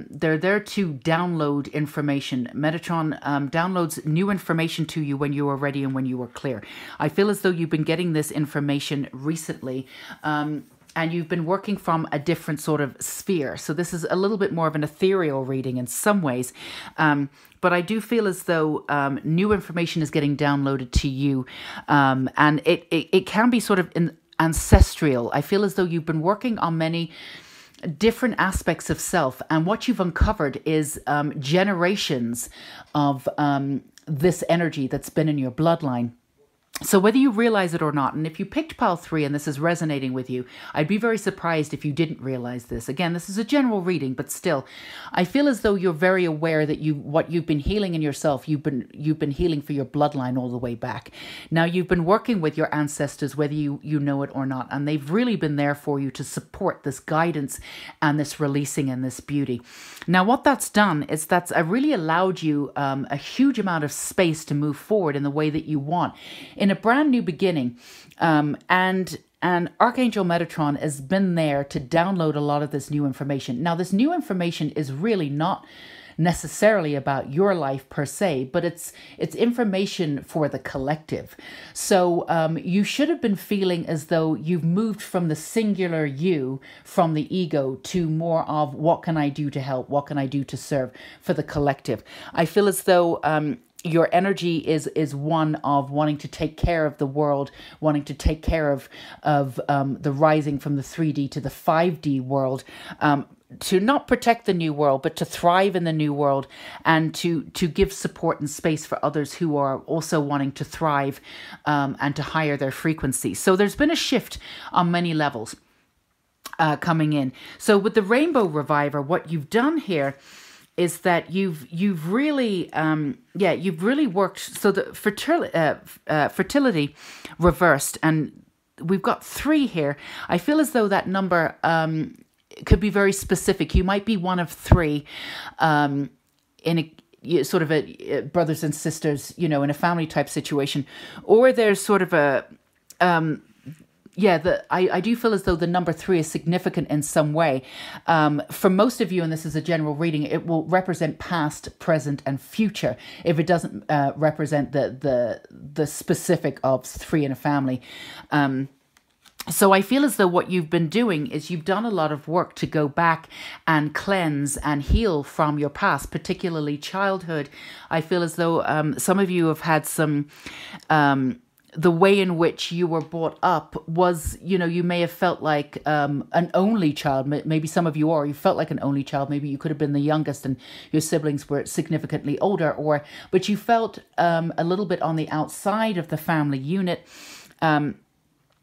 there to download information. Metatron downloads new information to you when you are ready and when you are clear. I feel as though you've been getting this information recently, and you've been working from a different sort of sphere. So this is a little bit more of an ethereal reading in some ways. But I do feel as though new information is getting downloaded to you, and it can be sort of ancestral. I feel as though you've been working on many different aspects of self, and what you've uncovered is generations of this energy that's been in your bloodline. So whether you realize it or not, and if you picked Pile 3 and this is resonating with you, I'd be very surprised if you didn't realize this. Again, this is a general reading, but still, I feel as though you're very aware that what you've been healing in yourself, you've been healing for your bloodline all the way back. Now, you've been working with your ancestors, whether you know it or not, and they've really been there for you to support this guidance and this releasing and this beauty. Now, what that's done is that's really allowed you a huge amount of space to move forward in the way that you want, in a brand new beginning. And Archangel Metatron has been there to download a lot of this new information. Now, this new information is really not necessarily about your life per se, but it's information for the collective. So you should have been feeling as though you've moved from the singular you, from the ego, to more of what can I do to help? What can I do to serve for the collective? I feel as though your energy is one of wanting to take care of the world, wanting to take care of the rising from the 3D to the 5D world, to not protect the new world, but to thrive in the new world, and to give support and space for others who are also wanting to thrive and to higher their frequency. So there's been a shift on many levels coming in. So with the Rainbow Reviver, what you've done here is that you've really worked. So the fertility reversed, and we've got 3 here. I feel as though that number could be very specific. You might be one of 3 in a sort of a brothers and sisters, in a family type situation, or there's sort of yeah, I do feel as though the number 3 is significant in some way. For most of you, and this is a general reading, it will represent past, present, and future if it doesn't represent the specific of 3 in a family. So I feel as though what you've been doing is you've done a lot of work to go back and cleanse and heal from your past, particularly childhood. I feel as though some of you have had some... the way in which you were brought up was, you may have felt like an only child. Maybe some of you are. You felt like an only child. Maybe you could have been the youngest and your siblings were significantly older. But you felt a little bit on the outside of the family unit.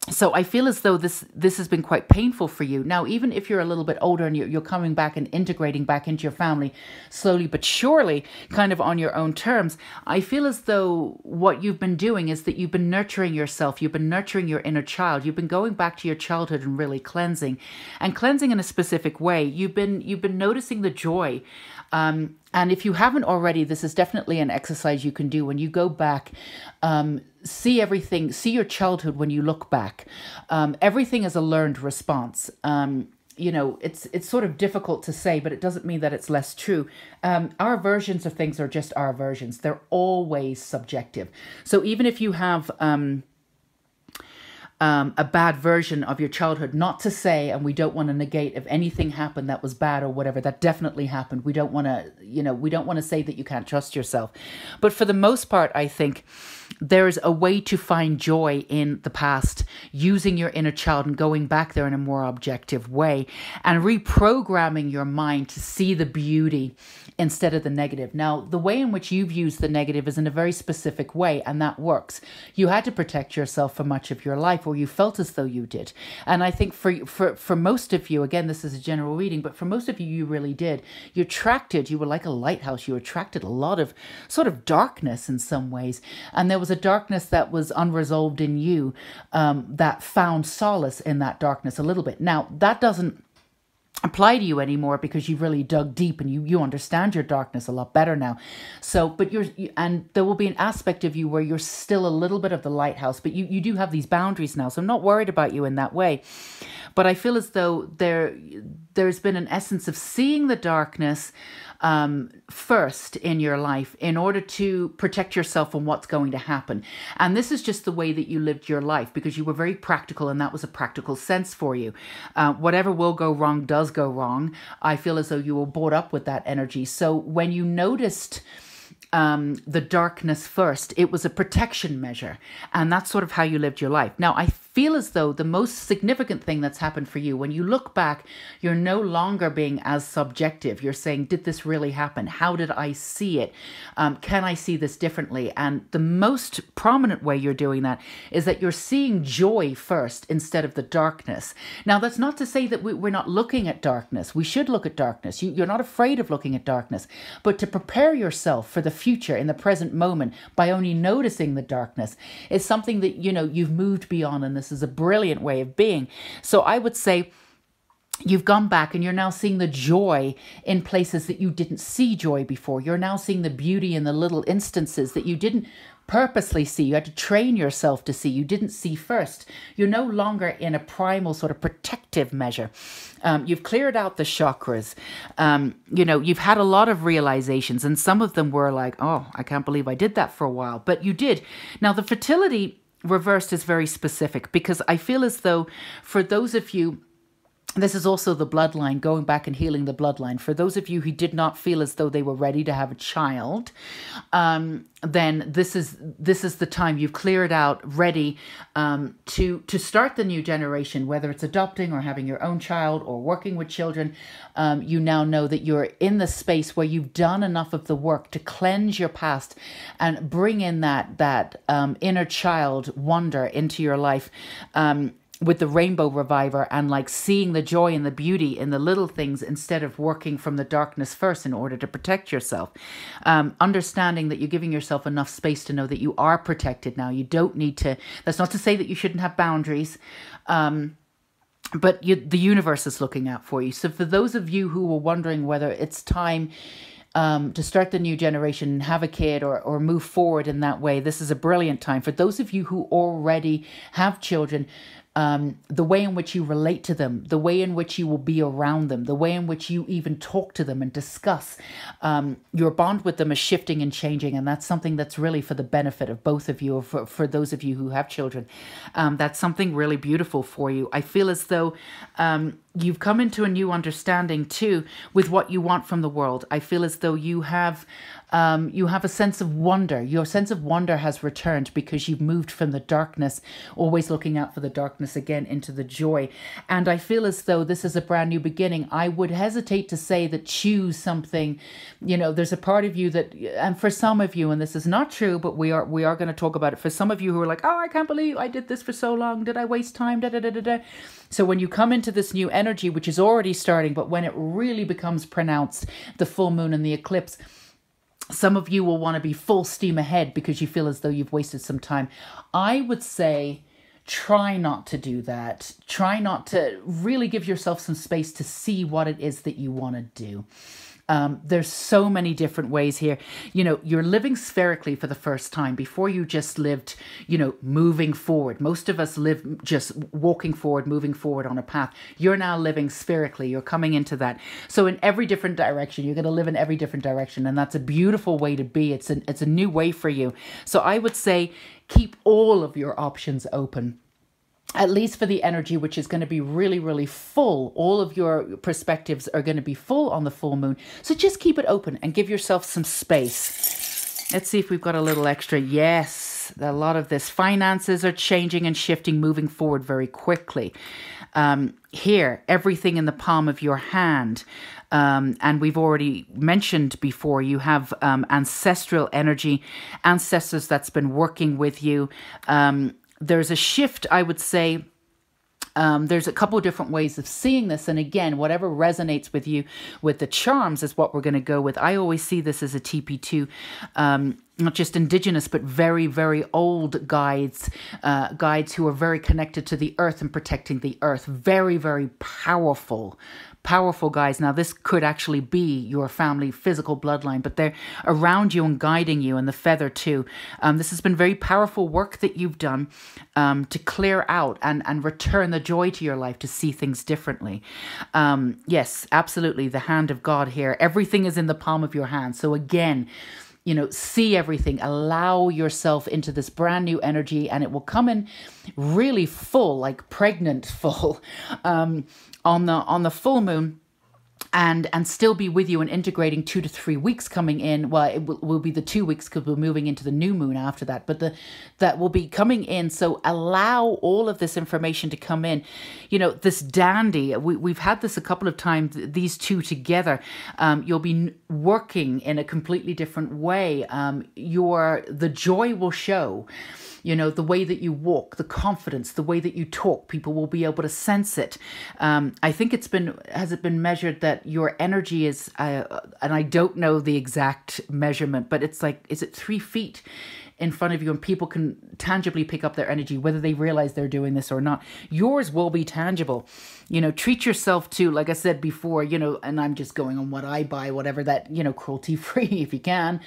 So I feel as though this has been quite painful for you. Now, even if you're a little bit older and you're coming back and integrating back into your family slowly but surely, kind of on your own terms, I feel as though what you've been doing is that you've been nurturing yourself. You've been nurturing your inner child. You've been going back to your childhood and really cleansing in a specific way. You've been noticing the joy. And if you haven't already, this is definitely an exercise you can do when you go back. See everything, see your childhood when you look back. Everything is a learned response. It's sort of difficult to say, but it doesn't mean that it's less true. Our versions of things are just our versions. They're always subjective. So even if you have a bad version of your childhood, not to say, and we don't want to negate if anything happened that was bad or whatever, that definitely happened. We don't want to say that you can't trust yourself. But for the most part, I think there's a way to find joy in the past, using your inner child and going back there in a more objective way and reprogramming your mind to see the beauty instead of the negative. Now, the way in which you've used the negative is in a very specific way, and that works. You had to protect yourself for much of your life, or you felt as though you did. And I think for most of you, again, this is a general reading, but for most of you, you really did. You were like a lighthouse. You attracted a lot of sort of darkness in some ways. And there was a darkness that was unresolved in you that found solace in that darkness a little bit. Now, that doesn't apply to you anymore because you've really dug deep and you understand your darkness a lot better now. So, and there will be an aspect of you where you're still a little bit of the lighthouse, but you do have these boundaries now. So I'm not worried about you in that way. But I feel as though there's been an essence of seeing the darkness first in your life in order to protect yourself from what's going to happen. And this is just the way that you lived your life because you were very practical and that was a practical sense for you. Whatever will go wrong does go wrong. I feel as though you were brought up with that energy. So when you noticed the darkness first, it was a protection measure. And that's sort of how you lived your life. Now, I feel as though the most significant thing that's happened for you, when you look back, you're no longer being as subjective. You're saying, did this really happen? How did I see it? Can I see this differently? And the most prominent way you're doing that is that you're seeing joy first instead of the darkness. Now, that's not to say that we're not looking at darkness. We should look at darkness. You're not afraid of looking at darkness, but to prepare yourself for the future in the present moment by only noticing the darkness is something that, you've moved beyond, and this is a brilliant way of being. So I would say you've gone back and you're now seeing the joy in places that you didn't see joy before. You're now seeing the beauty in the little instances that you didn't purposely see. You had to train yourself to see. You didn't see first. You're no longer in a primal sort of protective measure. You've cleared out the chakras. You've had a lot of realizations, and some of them were like, oh, I can't believe I did that for a while. But you did. Now, the fertility reversed is very specific because I feel as though for those of you, this is also the bloodline, going back and healing the bloodline. For those of you who did not feel as though they were ready to have a child, then this is the time you've cleared out, ready to start the new generation, whether it's adopting or having your own child or working with children. You now know that you're in the space where you've done enough of the work to cleanse your past and bring in that inner child wonder into your life. With the rainbow reviver and like seeing the joy and the beauty in the little things instead of working from the darkness first in order to protect yourself. Understanding that you're giving yourself enough space to know that you are protected now. You don't need to, that's not to say that you shouldn't have boundaries, but the universe is looking out for you. So for those of you who were wondering whether it's time to start the new generation and have a kid or move forward in that way, this is a brilliant time. For those of you who already have children, the way in which you relate to them, the way in which you will be around them, the way in which you even talk to them and discuss. Your bond with them is shifting and changing, and that's something that's really for the benefit of both of you, or for those of you who have children. That's something really beautiful for you. I feel as though you've come into a new understanding too with what you want from the world. I feel as though you have a sense of wonder. Your sense of wonder has returned because you've moved from the darkness, always looking out for the darkness, again into the joy. And I feel as though this is a brand new beginning. I would hesitate to say that choose something. There's a part of you that, and for some of you, and this is not true, but we are going to talk about it. For some of you who are like, oh, I can't believe I did this for so long. Did I waste time? Da, da, da, da, da. So when you come into this new energy, which is already starting, but when it really becomes pronounced, the full moon and the eclipse, some of you will want to be full steam ahead because you feel as though you've wasted some time. I would say try not to do that. Try not to, really give yourself some space to see what it is that you want to do. There's so many different ways here. You're living spherically for the first time. Before you just lived, moving forward. Most of us live just walking forward, moving forward on a path. You're now living spherically. You're coming into that. So in every different direction, you're going to live in every different direction. And that's a beautiful way to be. It's a new way for you. So I would say keep all of your options open. At least for the energy, which is going to be really, really full. All of your perspectives are going to be full on the full moon. So just keep it open and give yourself some space. Let's see if we've got a little extra. Yes, a lot of this. Finances are changing and shifting, moving forward very quickly. Here, everything in the palm of your hand. And we've already mentioned before, you have ancestral energy, ancestors that's been working with you. There's a shift, I would say. There's a couple of different ways of seeing this. And again, whatever resonates with you with the charms is what we're going to go with. I always see this as a TP2, not just indigenous, but very, very old guides, guides who are very connected to the earth and protecting the earth. Very, very powerful guys. Now, this could actually be your family physical bloodline, but they're around you and guiding you, and the feather too. This has been very powerful work that you've done to clear out and return the joy to your life, to see things differently. Yes, absolutely. The hand of God here. Everything is in the palm of your hand. So again, see everything, allow yourself into this brand new energy, and it will come in really full, like pregnant full, on the full moon, and still be with you and integrating 2 to 3 weeks coming in. Well, it will be the 2 weeks because we're moving into the new moon after that, but that will be coming in. So allow all of this information to come in. This dandy, we've had this a couple of times, these two together. You'll be working in a completely different way. The joy will show. The way that you walk, the confidence, the way that you talk, people will be able to sense it. I think has it been measured that your energy is, and I don't know the exact measurement, but it's like, is it 3 feet in front of you, and people can tangibly pick up their energy, whether they realize they're doing this or not. Yours will be tangible. Treat yourself to, like I said before, and I'm just going on what I buy, whatever that, cruelty free if you can,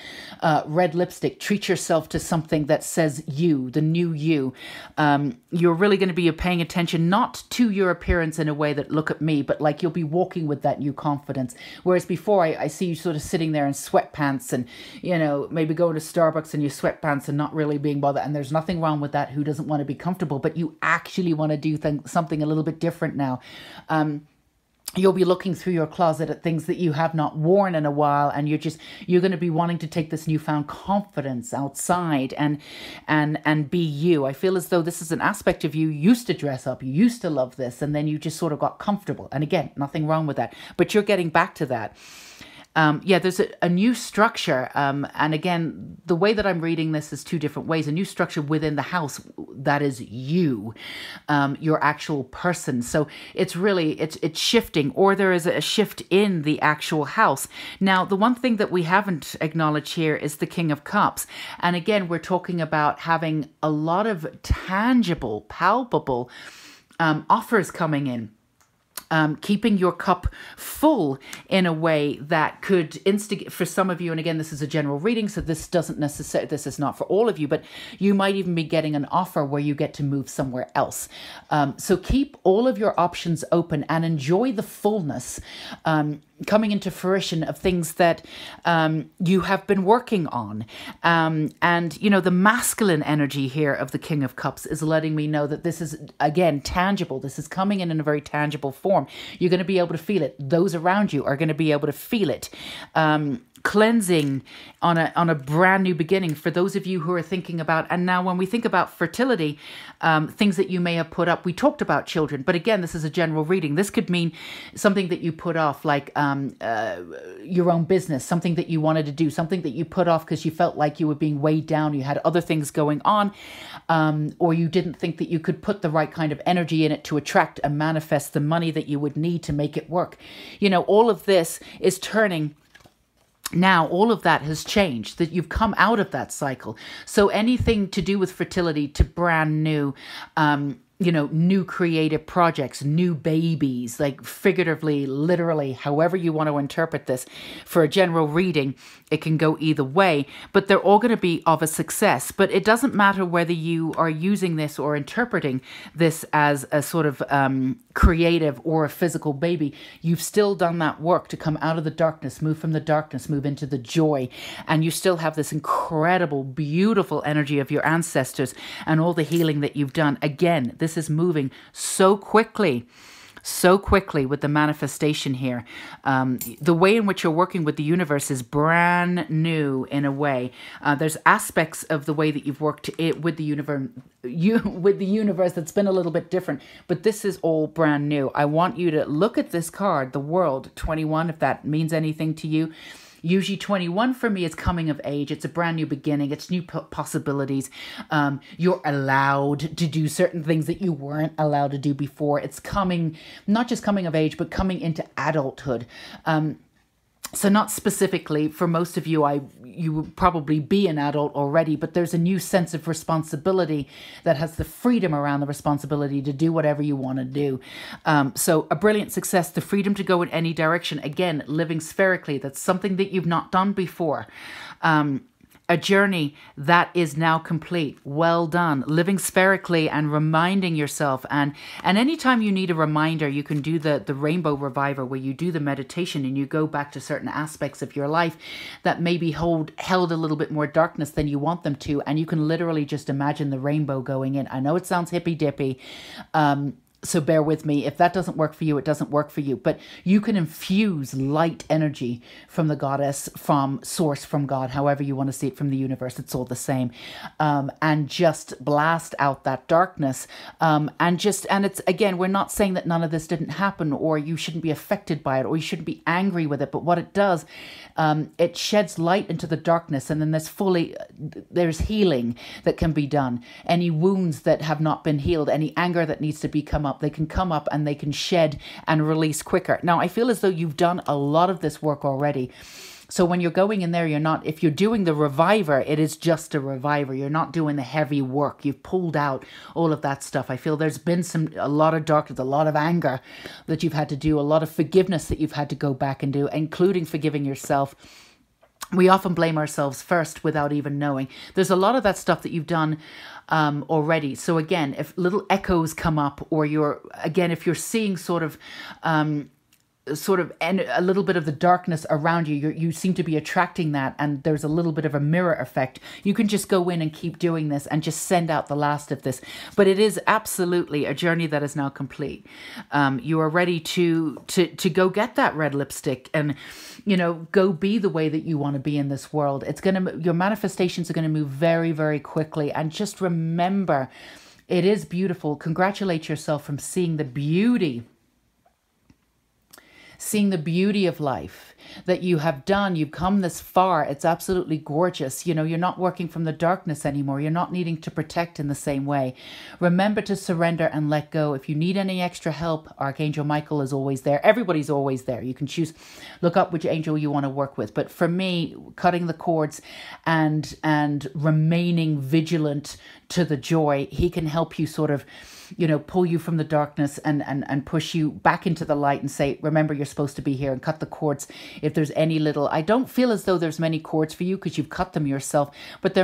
red lipstick. Treat yourself to something that says you, the new you. You're really going to be paying attention, not to your appearance in a way that look at me, but like you'll be walking with that new confidence. Whereas before I see you sort of sitting there in sweatpants and, maybe going to Starbucks in your sweatpants and not really being bothered. And there's nothing wrong with that. Who doesn't want to be comfortable? But you actually want to do something a little bit different now. You'll be looking through your closet at things that you have not worn in a while, and you're going to be wanting to take this newfound confidence outside and be you. I feel as though this is an aspect of you used to dress up, you used to love this, and then you just sort of got comfortable. And again, nothing wrong with that, but you're getting back to that. There's a new structure. And again, the way that I'm reading this is 2 different ways. A new structure within the house that is you, your actual person. So it's really, it's shifting, or there is a shift in the actual house. Now, the one thing that we haven't acknowledged here is the King of Cups. And again, we're talking about having a lot of tangible, palpable offers coming in. keeping your cup full in a way that could instigate for some of you. And again, this is a general reading, so this is not for all of you, but you might even be getting an offer where you get to move somewhere else. So keep all of your options open and enjoy the fullness coming into fruition of things that you have been working on. And, you know, the masculine energy here of the King of Cups is letting me know that this is, again, tangible. This is coming in a very tangible form. You're going to be able to feel it. Those around you are going to be able to feel it. Cleansing on a brand new beginning for those of you who are thinking about, and now when we think about fertility, things that you may have put up, we talked about children, but again, this is a general reading. This could mean something that you put off, like your own business, something that you wanted to do, something that you put off because you felt like you were being weighed down, you had other things going on, or you didn't think that you could put the right kind of energy in it to attract and manifest the money that you would need to make it work. You know, all of this is turning. Now, all of that has changed, that you've come out of that cycle. So anything to do with fertility to brand new, you know, new creative projects, new babies, like figuratively, literally, however you want to interpret this. For a general reading, it can go either way, but they're all going to be of a success. But it doesn't matter whether you are using this or interpreting this as a sort of creative or a physical baby. You've still done that work to come out of the darkness, move from the darkness, move into the joy. And you still have this incredible, beautiful energy of your ancestors and all the healing that you've done. Again, this is moving so quickly with the manifestation here. The way in which you're working with the universe is brand new in a way. There's aspects of the way that you've worked with the universe that's been a little bit different, but this is all brand new. I want you to look at this card, the World 21, if that means anything to you. Usually 21 for me is coming of age. It's a brand new beginning. It's new possibilities. You're allowed to do certain things that you weren't allowed to do before. It's coming, not just coming of age, but coming into adulthood. So not specifically, for most of you, you would probably be an adult already, but there's a new sense of responsibility that has the freedom around the responsibility to do whatever you want to do. So a brilliant success, the freedom to go in any direction. Again, living spherically, that's something that you've not done before. A journey that is now complete. Well done. Living spherically and reminding yourself. And anytime you need a reminder, you can do the Rainbow Reviver, where you do the meditation and you go back to certain aspects of your life that maybe held a little bit more darkness than you want them to. And you can literally just imagine the rainbow going in. I know it sounds hippy-dippy. So bear with me. If that doesn't work for you, it doesn't work for you. But you can infuse light energy from the goddess, from source, from God, however you want to see it, from the universe. It's all the same. And just blast out that darkness. And it's, again, we're not saying that none of this didn't happen, or you shouldn't be affected by it, or you shouldn't be angry with it. But what it does, it sheds light into the darkness, and then there's healing that can be done. Any wounds that have not been healed, any anger that needs to be come up, they can come up and they can shed and release quicker. Now, I feel as though you've done a lot of this work already. So when you're going in there, if you're doing the reviver, it is just a reviver. You're not doing the heavy work. You've pulled out all of that stuff. I feel there's been a lot of darkness, a lot of anger that you've had to do, a lot of forgiveness that you've had to go back and do, including forgiving yourself. We often blame ourselves first without even knowing. There's a lot of that stuff that you've done already. So again, if little echoes come up, or if you're seeing sort of and a little bit of the darkness around you, you seem to be attracting that, and there's a little bit of a mirror effect. You can just go in and keep doing this and just send out the last of this. But it is absolutely a journey that is now complete. You are ready to go get that red lipstick and, go be the way that you want to be in this world. Your manifestations are going to move very, very quickly. And just remember, it is beautiful. Congratulate yourself from seeing the beauty of life that you have done. You've come this far. It's absolutely gorgeous. You're not working from the darkness anymore. You're not needing to protect in the same way. Remember to surrender and let go. If you need any extra help, Archangel Michael is always there. Everybody's always there. You can look up which angel you want to work with. But for me, cutting the cords and remaining vigilant to the joy. He can help you sort of, you know, pull you from the darkness and push you back into the light and say, remember, you're supposed to be here, and cut the cords. If there's any little, I don't feel as though there's many cords for you because you've cut them yourself, but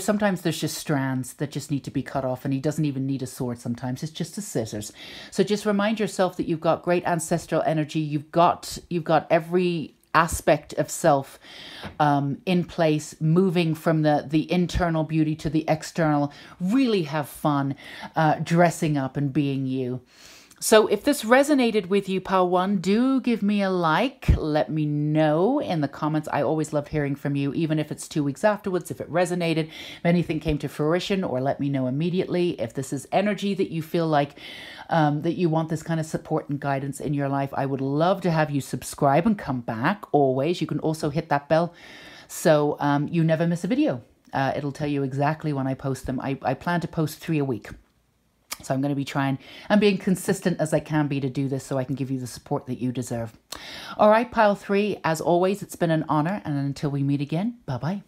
sometimes there's just strands that just need to be cut off, and he doesn't even need a sword sometimes. It's just a scissors. So just remind yourself that you've got great ancestral energy. You've got every aspect of self in place, moving from the internal beauty to the external. Really have fun dressing up and being you. So if this resonated with you, Pile 1, do give me a like. Let me know in the comments. I always love hearing from you, even if it's 2 weeks afterwards, if it resonated, if anything came to fruition, or let me know immediately. If this is energy that you feel like that you want this kind of support and guidance in your life, I would love to have you subscribe and come back always. You can also hit that bell so you never miss a video. It'll tell you exactly when I post them. I plan to post 3 a week. So I'm going to be trying and being consistent as I can be to do this so I can give you the support that you deserve. All right, Pile 3, as always, it's been an honor. And until we meet again, bye-bye.